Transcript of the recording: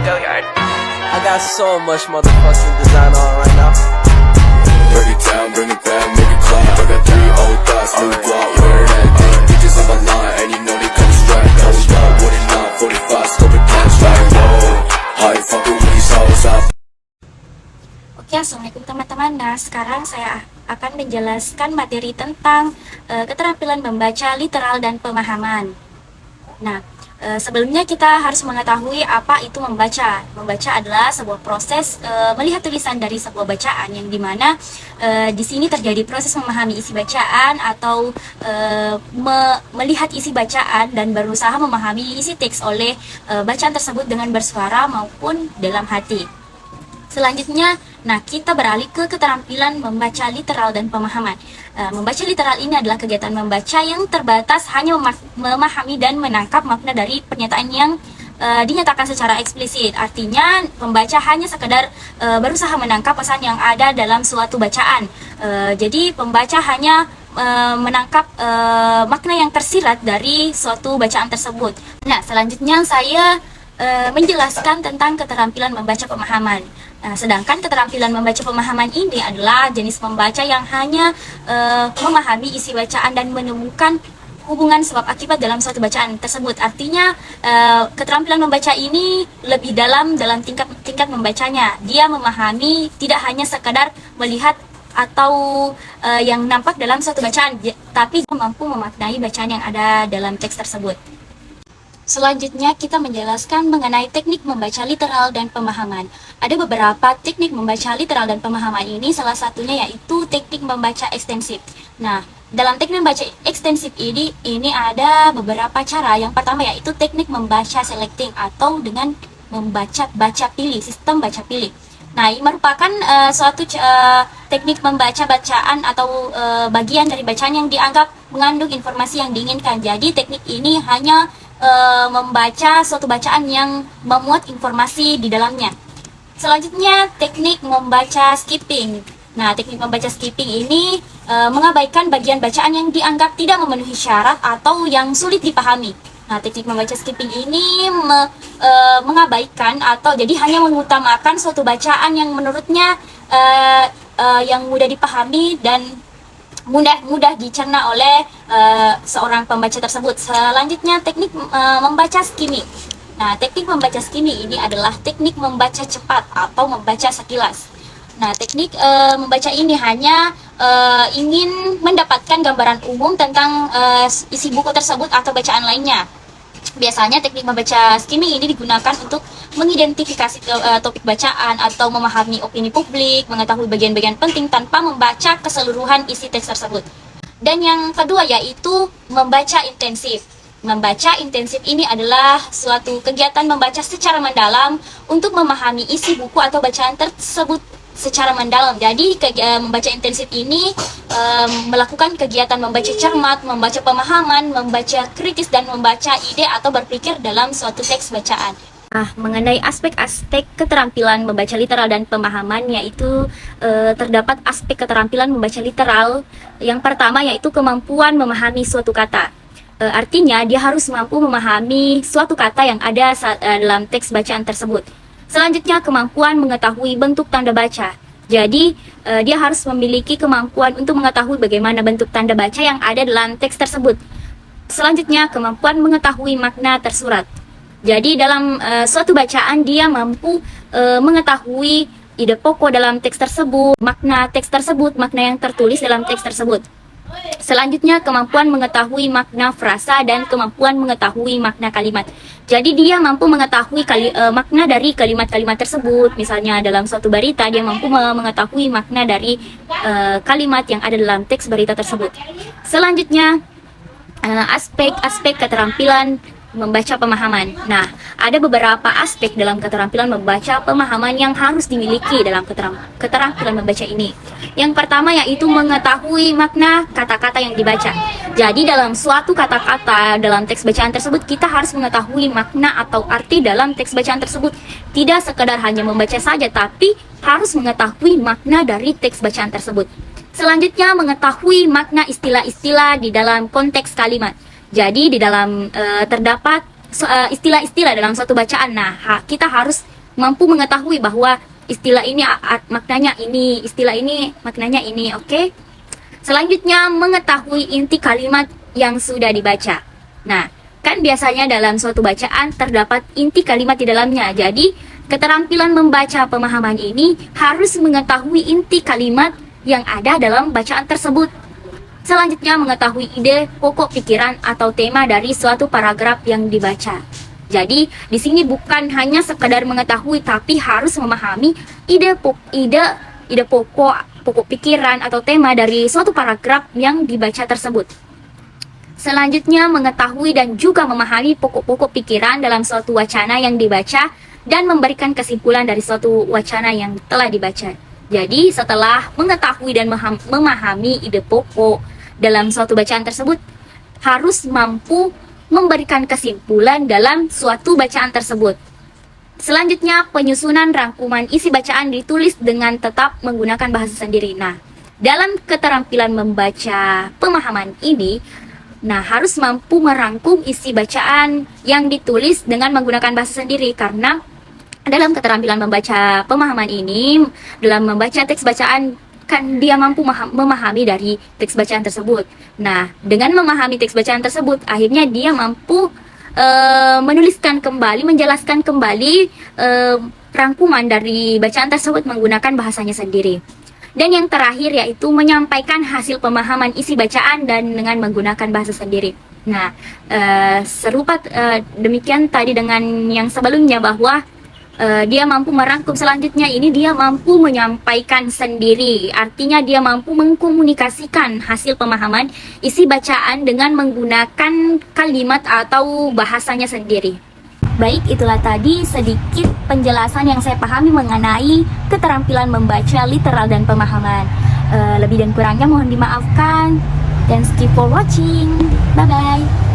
I got so much motherfucking design on right now. Break it down, bring it back, make it clap. I got 3 old thoughts, new guap, wear that thing. Bitches on my line, and you know they come straight. Hold up, what it not, 45, scope it cash like whoa. How you fucking with these hoes up? Oke, assalamualaikum teman-teman. Nah, sekarang saya akan menjelaskan materi tentang keterampilan membaca literal dan pemahaman. Nah, sebelumnya kita harus mengetahui apa itu membaca. Membaca adalah sebuah proses melihat tulisan dari sebuah bacaan, yang dimana di sini terjadi proses memahami isi bacaan atau melihat isi bacaan dan berusaha memahami isi teks oleh bacaan tersebut dengan bersuara maupun dalam hati. Selanjutnya, nah kita beralih ke keterampilan membaca literal dan pemahaman. Membaca literal ini adalah kegiatan membaca yang terbatas hanya memahami dan menangkap makna dari pernyataan yang dinyatakan secara eksplisit. Artinya, membaca hanya sekedar berusaha menangkap pesan yang ada dalam suatu bacaan. Jadi, pembaca hanya menangkap makna yang tersirat dari suatu bacaan tersebut. Nah, selanjutnya saya menjelaskan tentang keterampilan membaca pemahaman. Sedangkan keterampilan membaca pemahaman ini adalah jenis membaca yang hanya memahami isi bacaan dan menemukan hubungan sebab akibat dalam suatu bacaan tersebut. Artinya keterampilan membaca ini lebih dalam tingkat membacanya. Dia memahami tidak hanya sekadar melihat atau yang nampak dalam suatu bacaan, tapi mampu memaknai bacaan yang ada dalam teks tersebut. Selanjutnya kita menjelaskan mengenai teknik membaca literal dan pemahaman. Ada beberapa teknik membaca literal dan pemahaman ini, salah satunya yaitu teknik membaca ekstensif. Nah, dalam teknik membaca ekstensif ini ada beberapa cara. Yang pertama yaitu teknik membaca selecting atau dengan membaca pilih, sistem baca pilih. Nah, ini merupakan suatu teknik membaca bacaan atau bagian dari bacaan yang dianggap mengandung informasi yang diinginkan. Jadi teknik ini hanya membaca suatu bacaan yang memuat informasi di dalamnya. Selanjutnya, teknik membaca skipping. Nah, teknik membaca skipping ini mengabaikan bagian bacaan yang dianggap tidak memenuhi syarat atau yang sulit dipahami. Nah, teknik membaca skipping ini mengabaikan atau jadi hanya mengutamakan suatu bacaan yang menurutnya yang mudah dipahami dan mudah dicerna oleh seorang pembaca tersebut. Selanjutnya, teknik membaca skimming. Nah, teknik membaca skimming ini adalah teknik membaca cepat atau membaca sekilas. Nah, teknik membaca ini hanya ingin mendapatkan gambaran umum tentang isi buku tersebut atau bacaan lainnya. Biasanya teknik membaca skimming ini digunakan untuk mengidentifikasi topik bacaan atau memahami opini publik, mengetahui bagian-bagian penting tanpa membaca keseluruhan isi teks tersebut. Dan yang kedua yaitu membaca intensif. Membaca intensif ini adalah suatu kegiatan membaca secara mendalam untuk memahami isi buku atau bacaan tersebut secara mendalam. Jadi membaca intensif ini melakukan kegiatan membaca cermat, membaca pemahaman, membaca kritis, dan membaca ide atau berpikir dalam suatu teks bacaan. Mengenai aspek-aspek keterampilan membaca literal dan pemahaman, yaitu terdapat aspek keterampilan membaca literal. Yang pertama yaitu kemampuan memahami suatu kata. Artinya dia harus mampu memahami suatu kata yang ada dalam teks bacaan tersebut. Selanjutnya, kemampuan mengetahui bentuk tanda baca. Jadi, dia harus memiliki kemampuan untuk mengetahui bagaimana bentuk tanda baca yang ada dalam teks tersebut. Selanjutnya, kemampuan mengetahui makna tersurat. Jadi, dalam suatu bacaan, dia mampu mengetahui ide pokok dalam teks tersebut, makna teks tersebut, makna yang tertulis dalam teks tersebut. Selanjutnya, kemampuan mengetahui makna frasa dan kemampuan mengetahui makna kalimat. Jadi dia mampu mengetahui makna dari kalimat-kalimat tersebut. Misalnya dalam suatu berita, dia mampu mengetahui makna dari kalimat yang ada dalam teks berita tersebut. Selanjutnya, aspek-aspek keterampilan membaca pemahaman. Nah, ada beberapa aspek dalam keterampilan membaca pemahaman yang harus dimiliki dalam keterampilan membaca ini. Yang pertama yaitu mengetahui makna kata-kata yang dibaca. Jadi dalam suatu kata-kata dalam teks bacaan tersebut, kita harus mengetahui makna atau arti dalam teks bacaan tersebut. Tidak sekadar hanya membaca saja, tapi harus mengetahui makna dari teks bacaan tersebut. Selanjutnya, mengetahui makna istilah-istilah di dalam konteks kalimat. Jadi di dalam terdapat istilah-istilah dalam suatu bacaan. Nah, kita harus mampu mengetahui bahwa istilah ini maknanya ini, istilah ini maknanya ini, oke? Selanjutnya, mengetahui inti kalimat yang sudah dibaca. Nah, kan biasanya dalam suatu bacaan terdapat inti kalimat di dalamnya. Jadi, keterampilan membaca pemahaman ini harus mengetahui inti kalimat yang ada dalam bacaan tersebut. Selanjutnya, mengetahui ide, pokok pikiran, atau tema dari suatu paragraf yang dibaca. Jadi, di sini bukan hanya sekadar mengetahui, tapi harus memahami ide pokok pikiran, atau tema dari suatu paragraf yang dibaca tersebut. Selanjutnya, mengetahui dan juga memahami pokok-pokok pikiran dalam suatu wacana yang dibaca dan memberikan kesimpulan dari suatu wacana yang telah dibaca. Jadi, setelah mengetahui dan memahami ide pokok dalam suatu bacaan tersebut, harus mampu memberikan kesimpulan dalam suatu bacaan tersebut. Selanjutnya, penyusunan rangkuman isi bacaan ditulis dengan tetap menggunakan bahasa sendiri. Nah, dalam keterampilan membaca pemahaman ini, harus mampu merangkum isi bacaan yang ditulis dengan menggunakan bahasa sendiri, karena dalam keterampilan membaca pemahaman ini, dalam membaca teks bacaan, kan dia mampu memahami dari teks bacaan tersebut. Nah, dengan memahami teks bacaan tersebut, akhirnya dia mampu menuliskan kembali, menjelaskan kembali rangkuman dari bacaan tersebut menggunakan bahasanya sendiri. Dan yang terakhir yaitu menyampaikan hasil pemahaman isi bacaan dan dengan menggunakan bahasa sendiri. Nah, serupa demikian tadi dengan yang sebelumnya, bahwa dia mampu merangkum. Selanjutnya ini dia mampu menyampaikan sendiri, artinya dia mampu mengkomunikasikan hasil pemahaman isi bacaan dengan menggunakan kalimat atau bahasanya sendiri. Baik, itulah tadi sedikit penjelasan yang saya pahami mengenai keterampilan membaca literal dan pemahaman. Lebih dan kurangnya mohon dimaafkan. Thanks for watching. Bye bye.